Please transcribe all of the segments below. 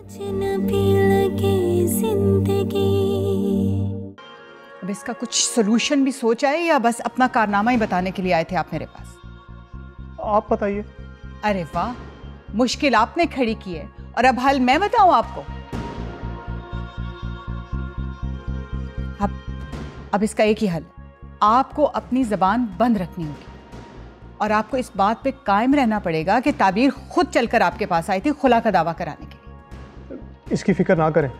अब इसका कुछ सोल्यूशन भी सोचा है या बस अपना कारनामा ही बताने के लिए आए थे आप मेरे पास? आप बताइए। अरे वाह, मुश्किल आपने खड़ी की है और अब हल मैं बताऊं आपको? अब इसका एक ही हल है, आपको अपनी जबान बंद रखनी होगी और आपको इस बात पे कायम रहना पड़ेगा कि ताबीर खुद चलकर आपके पास आई थी खुला का दावा कराने के लिए। इसकी फिक्र ना करें,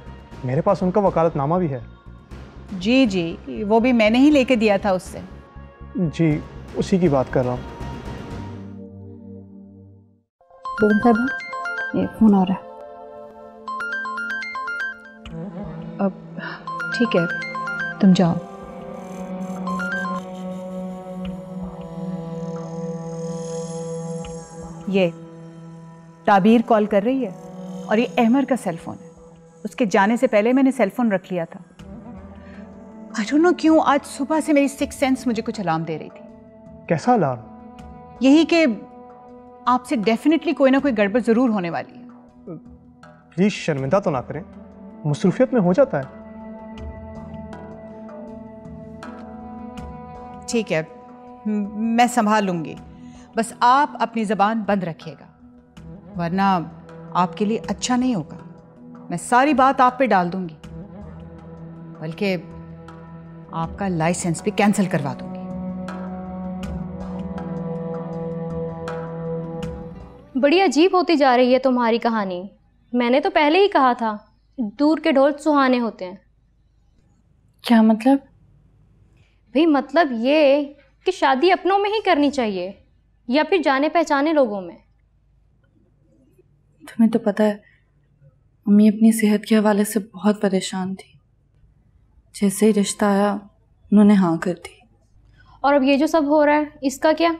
मेरे पास उनका वकालतनामा भी है। जी जी, वो भी मैंने ही लेके दिया था उससे। जी, उसी की बात कर रहा हूँ। ये फोन आ रहा है। अब ठीक है, तुम जाओ। ये ताबीर कॉल कर रही है और ये अहमर का सेल फोन है। उसके जाने से पहले मैंने सेल फोन रख लिया था। आई डोंट नो क्यों आज सुबह से मेरी सिक्स सेंस मुझे कुछ अलार्म दे रही थी। कैसा अलार्म? यही कि आपसे डेफिनेटली कोई ना कोई गड़बड़ जरूर होने वाली है। प्लीज शर्मिंदा तो ना करें, मसरूफियत में हो जाता है। ठीक है, मैं संभाल लूंगी, बस आप अपनी ज़बान बंद रखिएगा वरना आपके लिए अच्छा नहीं होगा। मैं सारी बात आप पे डाल दूंगी, बल्कि आपका लाइसेंस भी कैंसिल करवा दूंगी। बड़ी अजीब होती जा रही है तुम्हारी कहानी। मैंने तो पहले ही कहा था, दूर के ढोल सुहाने होते हैं। क्या मतलब? भाई मतलब ये कि शादी अपनों में ही करनी चाहिए या फिर जाने पहचाने लोगों में। तुम्हें तो पता है मम्मी अपनी सेहत के हवाले से बहुत परेशान थी। जैसे ही रिश्ता आया उन्होंने हाँ कर दी। और अब ये जो सब हो रहा है इसका क्या?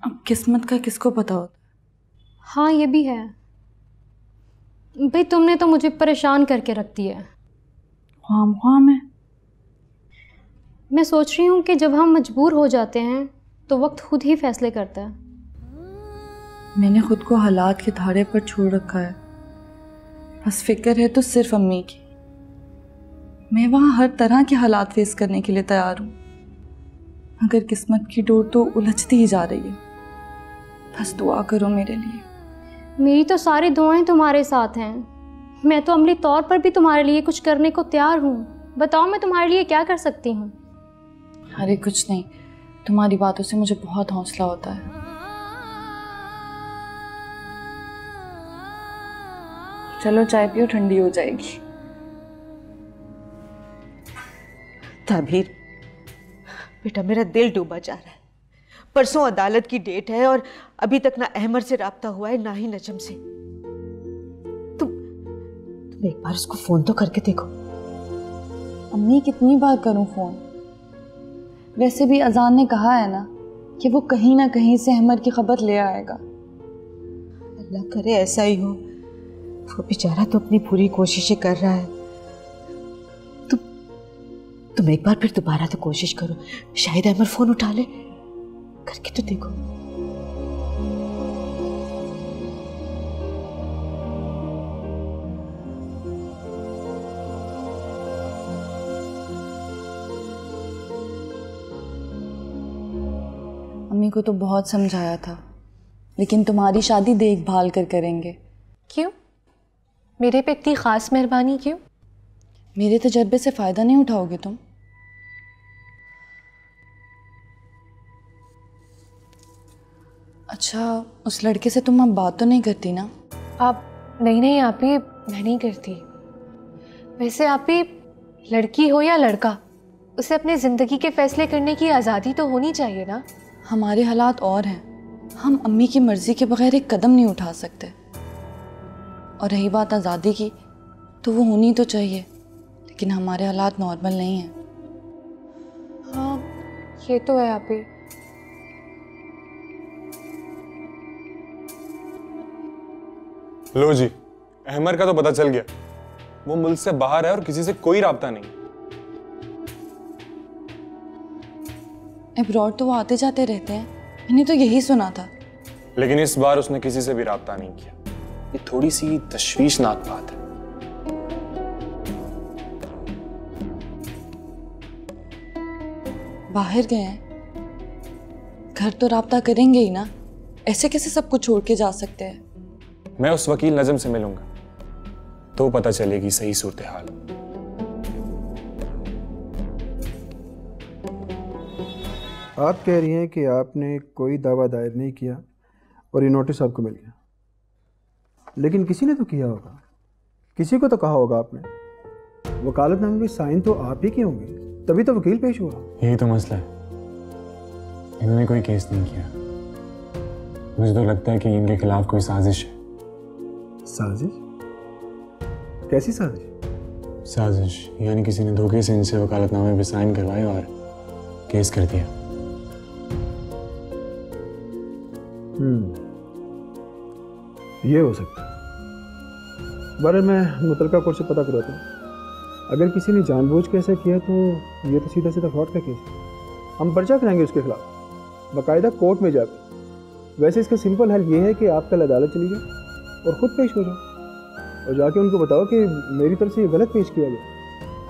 अब किस्मत का किसको पता होता। हाँ ये भी है। भाई तुमने तो मुझे परेशान करके रख दिया। हाँ मैं सोच रही हूँ कि जब हम मजबूर हो जाते हैं तो वक्त खुद ही फैसले करता है। मैंने खुद को हालात के धारे पर छोड़ रखा है। बस फिक्र है तो सिर्फ अम्मी की। मैं वहाँ हर तरह के हालात फेस करने के लिए तैयार हूँ, मगर किस्मत की डोर तो उलझती ही जा रही है। बस दुआ करो मेरे लिए। मेरी तो सारी दुआएं तुम्हारे साथ हैं। मैं तो अमली तौर पर भी तुम्हारे लिए कुछ करने को तैयार हूँ। बताओ मैं तुम्हारे लिए क्या कर सकती हूँ? अरे कुछ नहीं, तुम्हारी बातों से मुझे बहुत हौसला होता है। चलो चाय पियो, ठंडी हो जाएगी। ताबीर बेटा, मेरा दिल डूबा जा रहा है। परसों अदालत की डेट है और अभी तक ना अहमर से राब्ता हुआ है ना ही नजम से। तुम एक बार उसको फोन तो करके देखो। अम्मी कितनी बार करूं फोन? वैसे भी अजान ने कहा है ना कि वो कहीं ना कहीं से अहमर की खबर ले आएगा। अल्लाह करे ऐसा ही हो। वो बेचारा तो अपनी पूरी कोशिशें कर रहा है। तुम एक बार फिर दोबारा तो कोशिश करो, शायद अहमर फोन उठा ले। करके तो देखो। अम्मी को तो बहुत समझाया था, लेकिन तुम्हारी शादी देखभाल कर करेंगे। क्यों? मेरे पे इतनी खास मेहरबानी क्यों? मेरे तजर्बे से फायदा नहीं उठाओगे तुम? अच्छा, उस लड़के से तुम अब बात तो नहीं करती ना? आप नहीं आप ही, मैं नहीं करती। वैसे आप ही लड़की हो या लड़का, उसे अपने ज़िंदगी के फैसले करने की आज़ादी तो होनी चाहिए ना। हमारे हालात और हैं, हम अम्मी की मर्जी के बगैर एक कदम नहीं उठा सकते। और रही बात आज़ादी की, तो वो होनी तो चाहिए, लेकिन हमारे हालात नॉर्मल नहीं हैं। हाँ ये तो है आप ही। लो जी, अहमर का तो पता चल गया। वो मुल्क से बाहर है और किसी से कोई राब्ता नहीं। अब्रॉड तो वो आते जाते रहते हैं, मैंने तो यही सुना था। लेकिन इस बार उसने किसी से भी राब्ता नहीं किया। ये थोड़ी सी तशवीशनाक बात है। बाहर गए हैं, घर तो राब्ता करेंगे ही ना, ऐसे कैसे सब कुछ छोड़ के जा सकते हैं? मैं उस वकील नजम से मिलूंगा तो पता चलेगी सही सूरत हाल। आप कह रही हैं कि आपने कोई दावा दायर नहीं किया और ये नोटिस आपको मिल गया, लेकिन किसी ने तो किया होगा, किसी को तो कहा होगा आपने। वकालतनामे पे साइन तो आप ही के होंगे, तभी तो वकील पेश हुआ। यही तो मसला है, इन्होंने कोई केस नहीं किया। मुझे तो लगता है कि इनके खिलाफ कोई साजिश है। साजिश? कैसी साजिश? साजिश यानी किसी ने धोखे से इनसे वकालतनामे पे साइन करवाए और केस कर दिया। ये हो सकता है। बहरहाल मैं मुतलका कोर्ट से पता करवाता हूँ। अगर किसी ने जानबूझ के ऐसा किया तो ये तो सीधा सीधा फ्रॉड का केस है। हम पर्चा कराएंगे उसके खिलाफ बाकायदा कोर्ट में जाकर। वैसे इसका सिंपल हल ये है कि आप कल अदालत चली जाओ और ख़ुद पेश हो जाओ और जाके उनको बताओ कि मेरी तरफ से ये गलत पेश किया गया।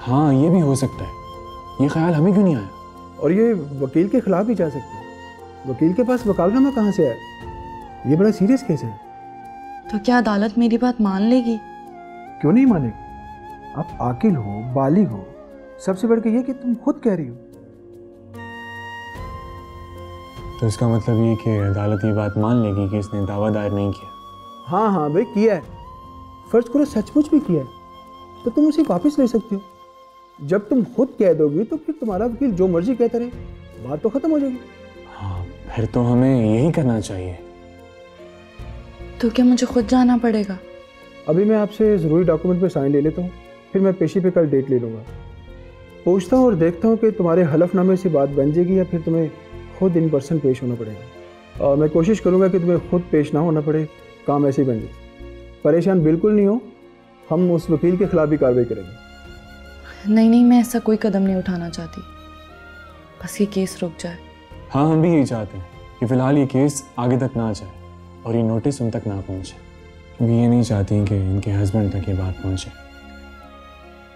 हाँ, ये भी हो सकता है। ये ख्याल हमें क्यों नहीं आया? और ये वकील के खिलाफ भी जा सकते हैं। वकील के पास वकालतनामा कहाँ से आया? ये बड़ा सीरियस केस है। तो क्या अदालत मेरी बात मान लेगी? क्यों नहीं मानेगी? आप आकिल हो, बालिग हो, सबसे बढ़ के ये कि तुम खुद कह रही हो। तो इसका मतलब ये कि अदालत ये बात मान लेगी कि इसने दावा दायर नहीं किया। हाँ हाँ भाई, किया है। फर्ज करो सचमुच भी किया है तो तुम उसे वापस ले सकते हो। जब तुम खुद कह दोगी तो फिर तुम्हारा वकील जो मर्जी कहता रहे, बात तो खत्म हो जाएगी। हाँ, फिर तो हमें यही करना चाहिए। तो क्या मुझे खुद जाना पड़ेगा? अभी मैं आपसे ज़रूरी डॉक्यूमेंट पे साइन ले लेता हूँ, फिर मैं पेशी पे कल डेट ले लूँगा। पूछता हूँ और देखता हूँ कि तुम्हारे हलफनामे से बात बन जाएगी या फिर तुम्हें खुद इन पर्सन पेश होना पड़ेगा। और मैं कोशिश करूँगा कि तुम्हें खुद पेश ना होना पड़े, काम ऐसे ही बन जाए। परेशान बिल्कुल नहीं हो, हम उस वकील के खिलाफ भी कार्रवाई करेंगे। नहीं, मैं ऐसा कोई कदम नहीं उठाना चाहती, बस ये केस रुक जाए। हाँ, हम भी यही चाहते हैं कि फ़िलहाल ये केस आगे तक ना जाए और ये नोटिस उन तक ना पहुँचे, क्योंकि ये नहीं चाहती कि इनके हस्बैंड तक ये बात पहुँचे।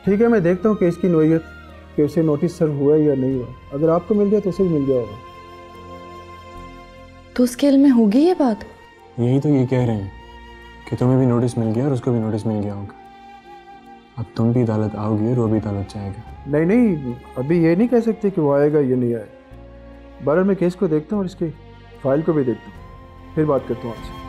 ठीक है, मैं देखता हूँ केस की नोयत कि उसे नोटिस सर्व हुआ या नहीं हुआ। अगर आपको मिल गया तो उसे भी मिल गया होगा। तो उसके इल्म में होगी ये बात? यही तो ये कह रहे हैं कि तुम्हें भी नोटिस मिल गया और उसको भी नोटिस मिल गया होगा। अब तुम भी अदालत आओगी और वो भी अदालत जाएगा। नहीं, अभी ये नहीं कह सकते कि वो आएगा या नहीं आएगा। बहरहाल मैं केस को देखता हूँ और इसके फाइल को भी देखता हूँ, फिर बात करता हूँ आपसे।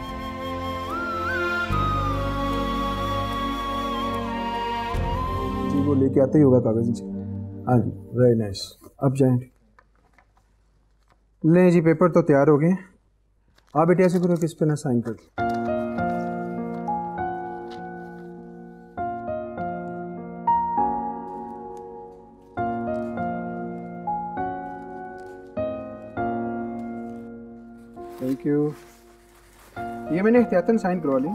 जी, वो लेके आते ही होगा कागज जी। हाँ जी, वेरी नाइस। अब जाएं। लें जी, पेपर तो तैयार हो गए। आप बेटे ऐसे करो कि इस पे ना साइन कर दो। Thank you. ये मैंने एहतियातन साइन करवा ली,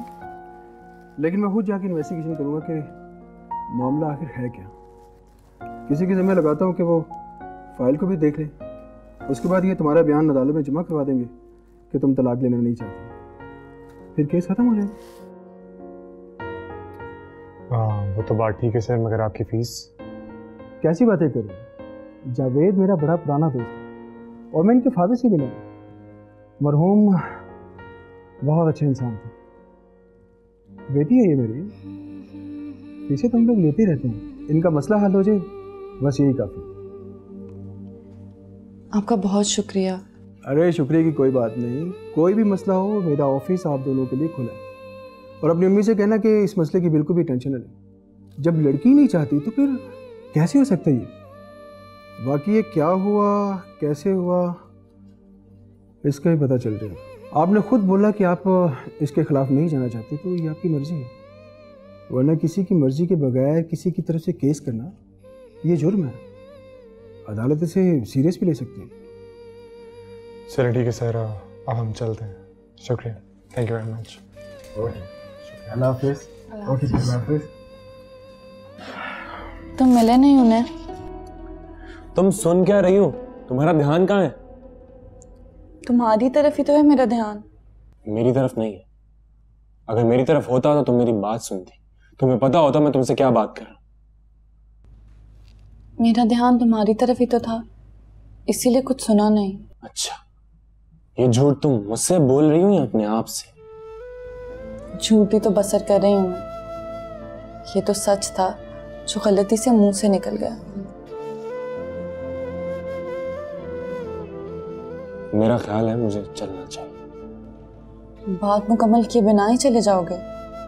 लेकिन मैं खुद जाके इन्वेस्टिगेशन करूँगा कि मामला आखिर है क्या। किसी की ज़िम्मे लगाता हूँ कि वो फाइल को भी देख लें। उसके बाद ये तुम्हारा बयान अदालत में जमा करवा देंगे कि तुम तलाक लेना नहीं चाहते, फिर केस खत्म हो जाएगा। हाँ, वो तो बात ठीक है सर, मगर आपकी फीस? कैसी बातें कर रहे हो? जावेद मेरा बड़ा पुराना दोस्त है और मैं इनके फादर से मिला। मरहूम बहुत अच्छे इंसान थे। बेटी है ये मेरी, पीछे तुम लोग लेते रहते हैं। इनका मसला हल हो जाए, बस यही काफ़ी। आपका बहुत शुक्रिया। अरे शुक्रिया की कोई बात नहीं। कोई भी मसला हो, मेरा ऑफिस आप दोनों के लिए खुला है। और अपनी अम्मी से कहना कि इस मसले की बिल्कुल भी टेंशन न लें। जब लड़की नहीं चाहती तो फिर कैसे हो सकता है ये? बाकी ये क्या हुआ, कैसे हुआ, इसका ही पता चल रहा है। आपने खुद बोला कि आप इसके खिलाफ नहीं जाना चाहते, तो ये आपकी मर्जी है। वरना किसी की मर्जी के बगैर किसी की तरफ से केस करना ये जुर्म है। अदालत इसे सीरियस भी ले सकती है। चलिए ठीक है सर, अब हम चलते हैं। शुक्रिया, थैंक यू वेरी मच। अल्लाह हाफिज़। ओके, अल्लाह हाफिज़। तुम मिले नहीं उन्हें? तुम सुन क्या रही हो? तुम्हारा ध्यान कहाँ है? तुम्हारी तरफ ही तो है मेरा ध्यान। मेरी तरफ नहीं है। अगर मेरी तरफ होता तो तुम मेरी बात सुनती, तुम्हें पता होता मैं तुमसे क्या बात कर रहा हूं। मेरा ध्यान तुम्हारी तरफ ही तो था, इसीलिए कुछ सुना नहीं। अच्छा, ये झूठ तुम मुझसे बोल रही हो या अपने आप से? झूठ ही तो बसर कर रही हूँ मैं। ये तो सच था जो गलती से मुंह से निकल गया। मेरा ख्याल है मुझे चलना चाहिए। बात मुकम्मल किए बिना ही चले जाओगे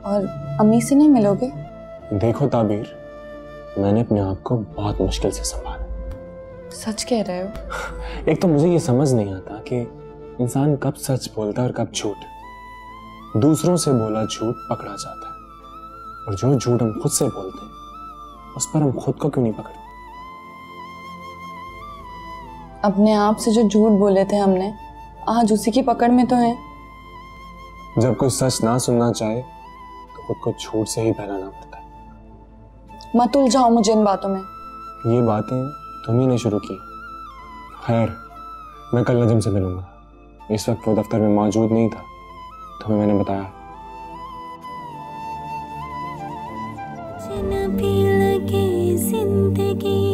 और अम्मी से नहीं मिलोगे? देखो ताबीर, मैंने अपने आप को बहुत मुश्किल से संभाला। सच कह रहे हो? एक तो मुझे ये समझ नहीं आता कि इंसान कब सच बोलता है और कब झूठ। दूसरों से बोला झूठ पकड़ा जाता है, और जो झूठ हम खुद से बोलते हैं उस पर हम खुद को क्यों नहीं पकड़ते? अपने आप से जो झूठ बोले थे हमने, आज उसी की पकड़ में तो हैं। जब कोई सच ना सुनना चाहे तो खुद को झूठ से ही बहलाना पड़ता है। मत उलझाओ मुझे इन बातों में। ये बातें तुम ही ने शुरू की। खैर, मैं कल नजम से मिलूंगा। इस वक्त वो दफ्तर में मौजूद नहीं था, तुम्हें मैंने बताया। भी लगे जिंदगी